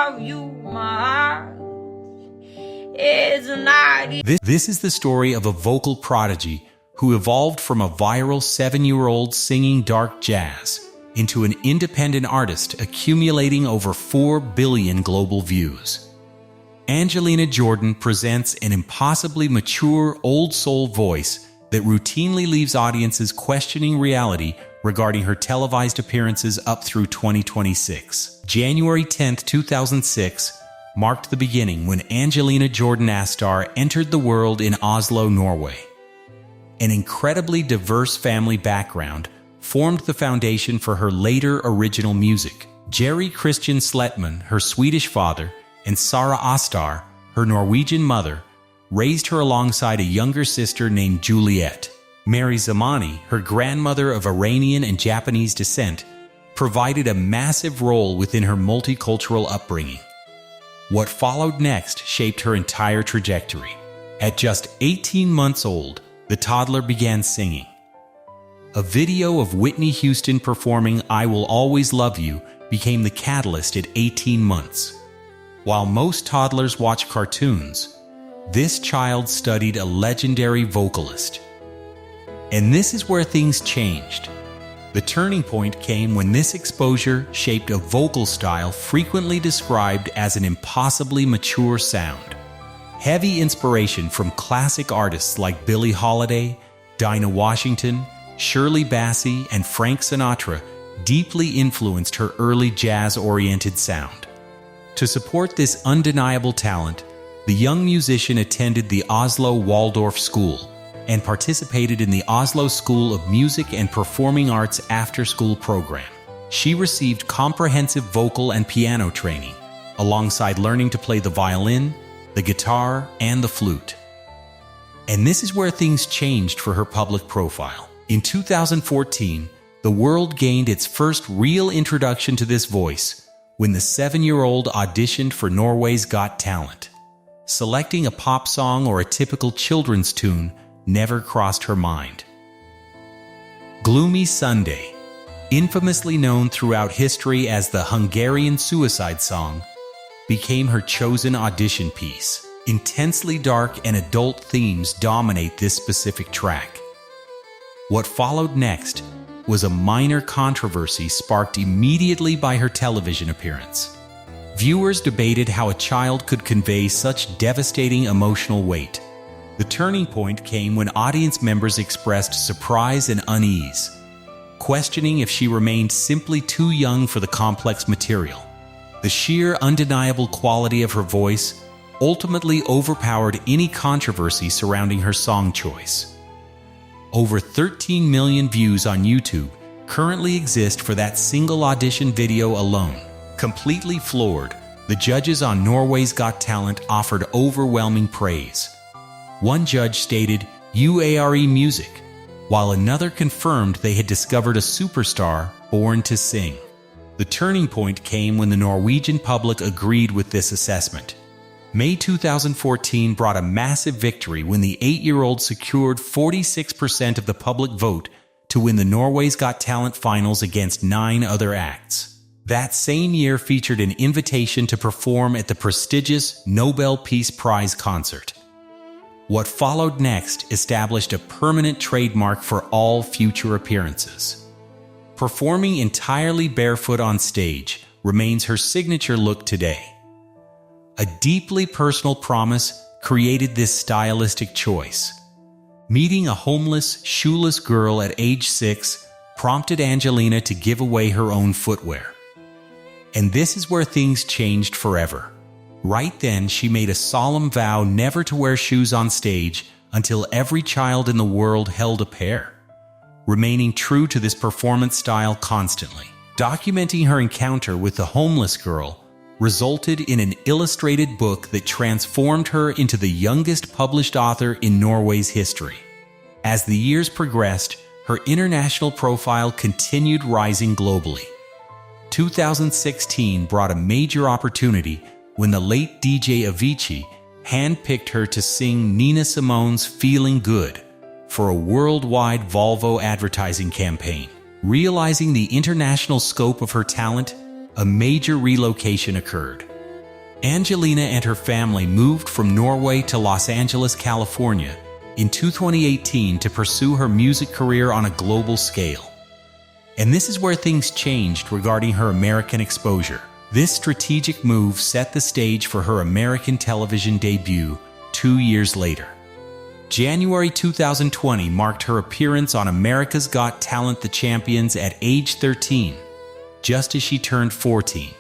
of you, my heart is not. This is the story of a vocal prodigy who evolved from a viral 7-year-old singing dark jazz into an independent artist accumulating over 4 billion global views. Angelina Jordan presents an impossibly mature, old soul voice that routinely leaves audiences questioning reality regarding her televised appearances up through 2026. January 10, 2006 marked the beginning when Angelina Jordan Astar entered the world in Oslo, Norway. An incredibly diverse family background formed the foundation for her later original music. Jerry Christian Sletman, her Swedish father, and Sara Astar, her Norwegian mother, raised her alongside a younger sister named Juliet. Mary Zamani, her grandmother of Iranian and Japanese descent, provided a massive role within her multicultural upbringing. What followed next shaped her entire trajectory. At just 18 months old, the toddler began singing. A video of Whitney Houston performing "I Will Always Love You" became the catalyst at 18 months. While most toddlers watch cartoons, this child studied a legendary vocalist. And this is where things changed. The turning point came when this exposure shaped a vocal style frequently described as an impossibly mature sound. Heavy inspiration from classic artists like Billie Holiday, Dinah Washington, Shirley Bassey, and Frank Sinatra deeply influenced her early jazz-oriented sound. To support this undeniable talent, the young musician attended the Oslo Waldorf School and participated in the Oslo School of Music and Performing Arts after-school program. She received comprehensive vocal and piano training, alongside learning to play the violin, the guitar, and the flute. And this is where things changed for her public profile. In 2014, the world gained its first real introduction to this voice when the 7-year-old auditioned for Norway's Got Talent. Selecting a pop song or a typical children's tune never crossed her mind. Gloomy Sunday, infamously known throughout history as the Hungarian suicide song, became her chosen audition piece. Intensely dark and adult themes dominate this specific track. What followed next was a minor controversy sparked immediately by her television appearance. Viewers debated how a child could convey such devastating emotional weight. The turning point came when audience members expressed surprise and unease, questioning if she remained simply too young for the complex material. The sheer, undeniable quality of her voice ultimately overpowered any controversy surrounding her song choice. Over 13 million views on YouTube currently exist for that single audition video alone. Completely floored, the judges on Norway's Got Talent offered overwhelming praise. One judge stated, "UARE music," while another confirmed they had discovered a superstar born to sing. The turning point came when the Norwegian public agreed with this assessment. May 2014 brought a massive victory when the 8-year-old secured 46% of the public vote to win the Norway's Got Talent finals against 9 other acts. That same year featured an invitation to perform at the prestigious Nobel Peace Prize concert. What followed next established a permanent trademark for all future appearances. Performing entirely barefoot on stage remains her signature look today. A deeply personal promise created this stylistic choice. Meeting a homeless, shoeless girl at age 6 prompted Angelina to give away her own footwear. And this is where things changed forever. Right then, she made a solemn vow never to wear shoes on stage until every child in the world held a pair, remaining true to this performance style constantly. Documenting her encounter with the homeless girl resulted in an illustrated book that transformed her into the youngest published author in Norway's history. As the years progressed, her international profile continued rising globally. 2016 brought a major opportunity when the late DJ Avicii handpicked her to sing Nina Simone's "Feeling Good" for a worldwide Volvo advertising campaign. Realizing the international scope of her talent, a major relocation occurred. Angelina and her family moved from Norway to Los Angeles, California, in 2018 to pursue her music career on a global scale. And this is where things changed regarding her American exposure. This strategic move set the stage for her American television debut 2 years later. January 2020 marked her appearance on America's Got Talent: The Champions at age 13, just as she turned 14.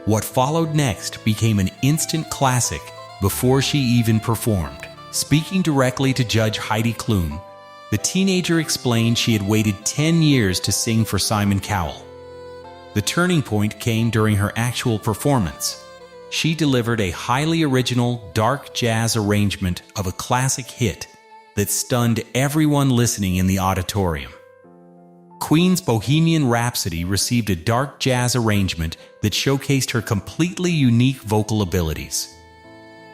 What followed next became an instant classic before she even performed. Speaking directly to Judge Heidi Klum, the teenager explained she had waited 10 years to sing for Simon Cowell. The turning point came during her actual performance. She delivered a highly original, dark jazz arrangement of a classic hit that stunned everyone listening in the auditorium. Queen's Bohemian Rhapsody received a dark jazz arrangement that showcased her completely unique vocal abilities.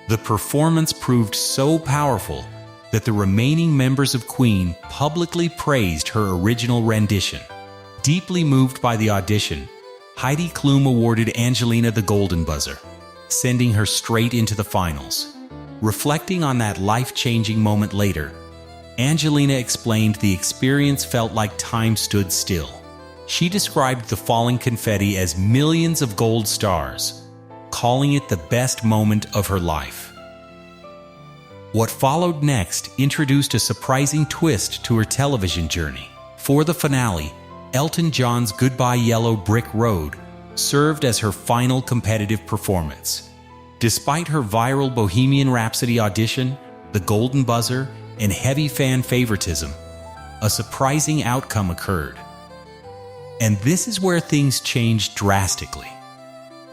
The performance proved so powerful that the remaining members of Queen publicly praised her original rendition. Deeply moved by the audition, Heidi Klum awarded Angelina the Golden Buzzer, sending her straight into the finals. Reflecting on that life-changing moment later, Angelina explained the experience felt like time stood still. She described the falling confetti as millions of gold stars, calling it the best moment of her life. What followed next introduced a surprising twist to her television journey. For the finale, Elton John's Goodbye Yellow Brick Road served as her final competitive performance. Despite her viral Bohemian Rhapsody audition, the Golden Buzzer, and heavy fan favoritism, a surprising outcome occurred. And this is where things changed drastically.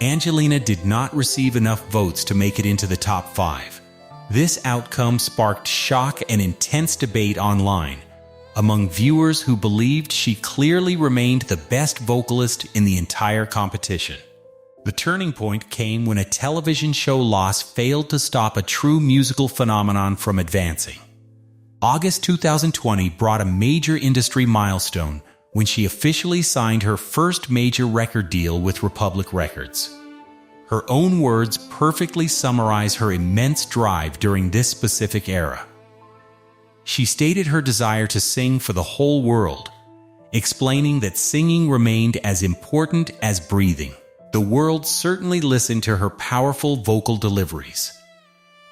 Angelina did not receive enough votes to make it into the top 5. This outcome sparked shock and intense debate online among viewers who believed she clearly remained the best vocalist in the entire competition. The turning point came when a television show loss failed to stop a true musical phenomenon from advancing. August 2020 brought a major industry milestone when she officially signed her first major record deal with Republic Records. Her own words perfectly summarize her immense drive during this specific era. She stated her desire to sing for the whole world, explaining that singing remained as important as breathing. The world certainly listened to her powerful vocal deliveries.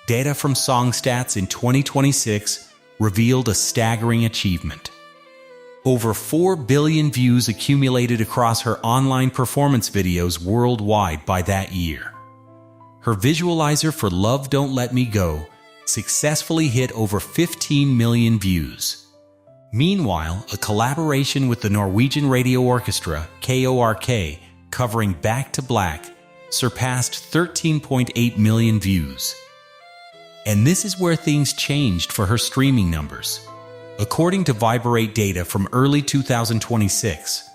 Data from SongStats in 2026 revealed a staggering achievement. Over 4 billion views accumulated across her online performance videos worldwide by that year. Her visualizer for Love Don't Let Me Go successfully hit over 15 million views. Meanwhile, a collaboration with the Norwegian Radio Orchestra, KORK, covering Back to Black, surpassed 13.8 million views. And this is where things changed for her streaming numbers. According to Viberate data from early 2026,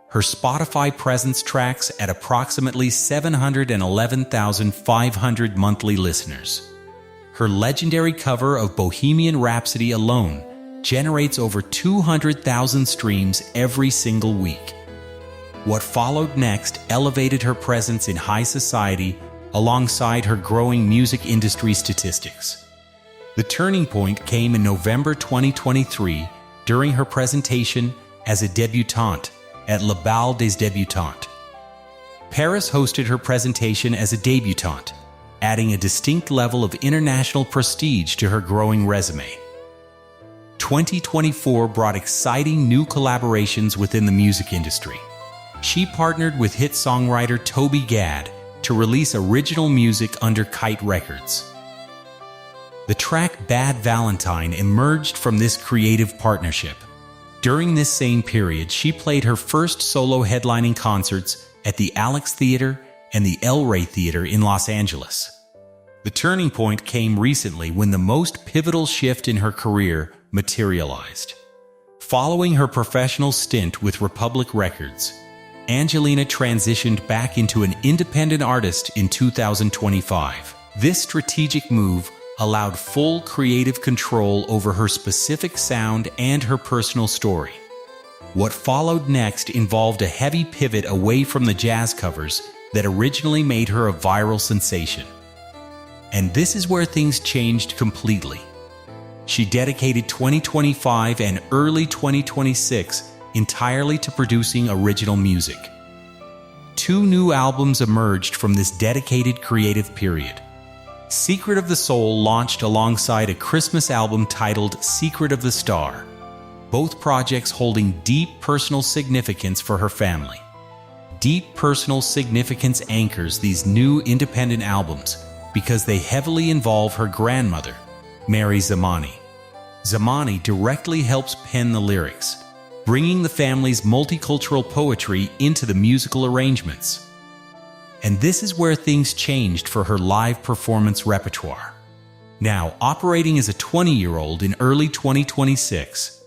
her Spotify presence tracks at approximately 711,500 monthly listeners. Her legendary cover of Bohemian Rhapsody alone generates over 200,000 streams every single week. What followed next elevated her presence in high society alongside her growing music industry statistics. The turning point came in November 2023 during her presentation as a debutante at Le Bal des Débutantes. Paris hosted her presentation as a debutante, adding a distinct level of international prestige to her growing resume. 2024 brought exciting new collaborations within the music industry. She partnered with hit songwriter Toby Gad to release original music under Kite Records. The track Bad Valentine emerged from this creative partnership. During this same period, she played her first solo headlining concerts at the Alex Theater and the El Rey Theater in Los Angeles. The turning point came recently when the most pivotal shift in her career materialized. Following her professional stint with Republic Records, Angelina transitioned back into an independent artist in 2025. This strategic move allowed full creative control over her specific sound and her personal story. What followed next involved a heavy pivot away from the jazz covers that originally made her a viral sensation. And this is where things changed completely. She dedicated 2025 and early 2026 entirely to producing original music. 2 new albums emerged from this dedicated creative period. Secret of the Soul launched alongside a Christmas album titled Secret of the Star, both projects holding deep personal significance for her family. Deep personal significance anchors these new independent albums because they heavily involve her grandmother, Mary Zamani. Zamani directly helps pen the lyrics, bringing the family's multicultural poetry into the musical arrangements. And this is where things changed for her live performance repertoire. Now, operating as a 20-year-old in early 2026,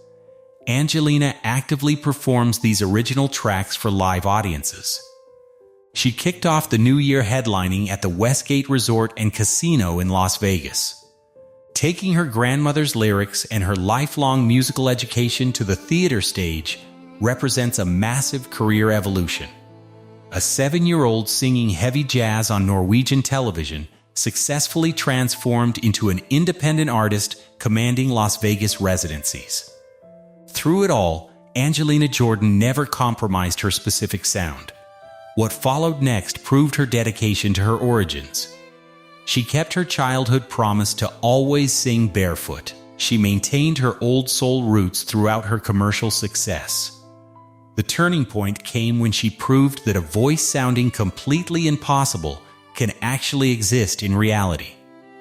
Angelina actively performs these original tracks for live audiences. She kicked off the new year headlining at the Westgate Resort and Casino in Las Vegas. Taking her grandmother's lyrics and her lifelong musical education to the theater stage represents a massive career evolution. A 7-year-old singing heavy jazz on Norwegian television successfully transformed into an independent artist commanding Las Vegas residencies. Through it all, Angelina Jordan never compromised her specific sound. What followed next proved her dedication to her origins. She kept her childhood promise to always sing barefoot. She maintained her old soul roots throughout her commercial success. The turning point came when she proved that a voice sounding completely impossible can actually exist in reality.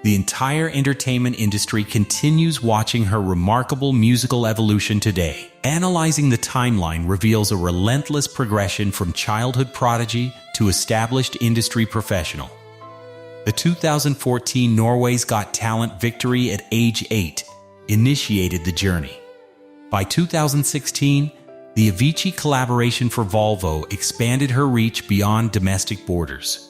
The entire entertainment industry continues watching her remarkable musical evolution today. Analyzing the timeline reveals a relentless progression from childhood prodigy to established industry professional. The 2014 Norway's Got Talent victory at age 8 initiated the journey. By 2016, the Avicii collaboration for Volvo expanded her reach beyond domestic borders.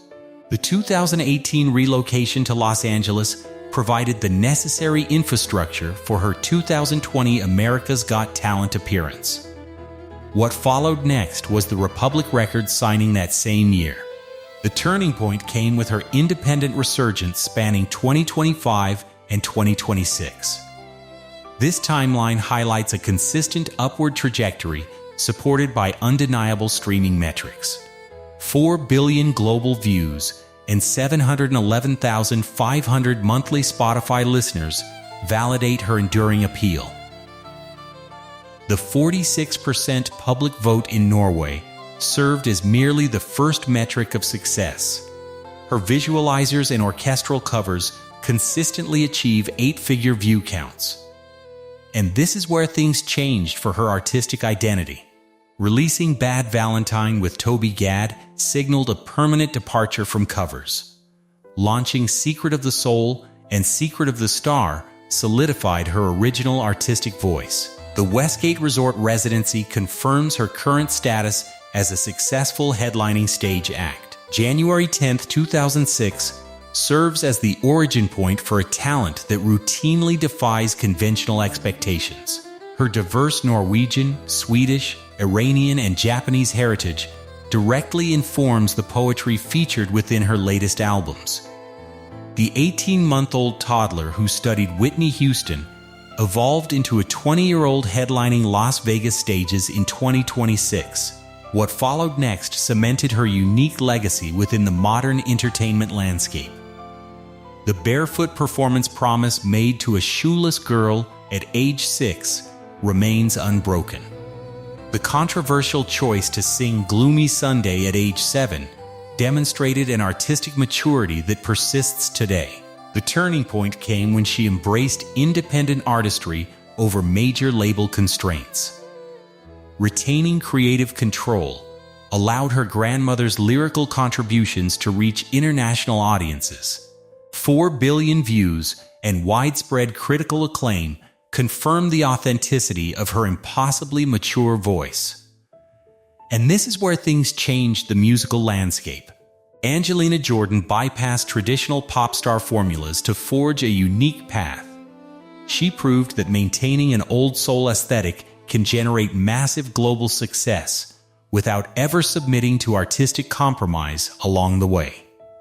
The 2018 relocation to Los Angeles provided the necessary infrastructure for her 2020 America's Got Talent appearance. What followed next was the Republic Records signing that same year. The turning point came with her independent resurgence spanning 2025 and 2026. This timeline highlights a consistent upward trajectory supported by undeniable streaming metrics. 4 billion global views and 711,500 monthly Spotify listeners validate her enduring appeal. The 46% public vote in Norway served as merely the first metric of success. Her visualizers and orchestral covers consistently achieve 8-figure view counts. And this is where things changed for her artistic identity. Releasing Bad Valentine with Toby Gad signaled a permanent departure from covers. Launching Secret of the Soul and Secret of the Star solidified her original artistic voice. The Westgate Resort residency confirms her current status as a successful headlining stage act. January 10, 2006 serves as the origin point for a talent that routinely defies conventional expectations. Her diverse Norwegian, Swedish, Iranian, and Japanese heritage directly informs the poetry featured within her latest albums. The 18-month-old toddler who studied Whitney Houston evolved into a 20-year-old headlining Las Vegas stages in 2026. What followed next cemented her unique legacy within the modern entertainment landscape. The barefoot performance promise made to a shoeless girl at age 6 remains unbroken. The controversial choice to sing Gloomy Sunday at age 7 demonstrated an artistic maturity that persists today. The turning point came when she embraced independent artistry over major label constraints. Retaining creative control allowed her grandmother's lyrical contributions to reach international audiences. 4 billion views and widespread critical acclaim confirmed the authenticity of her impossibly mature voice. And this is where things changed the musical landscape. Angelina Jordan bypassed traditional pop star formulas to forge a unique path. She proved that maintaining an old soul aesthetic can generate massive global success without ever submitting to artistic compromise along the way.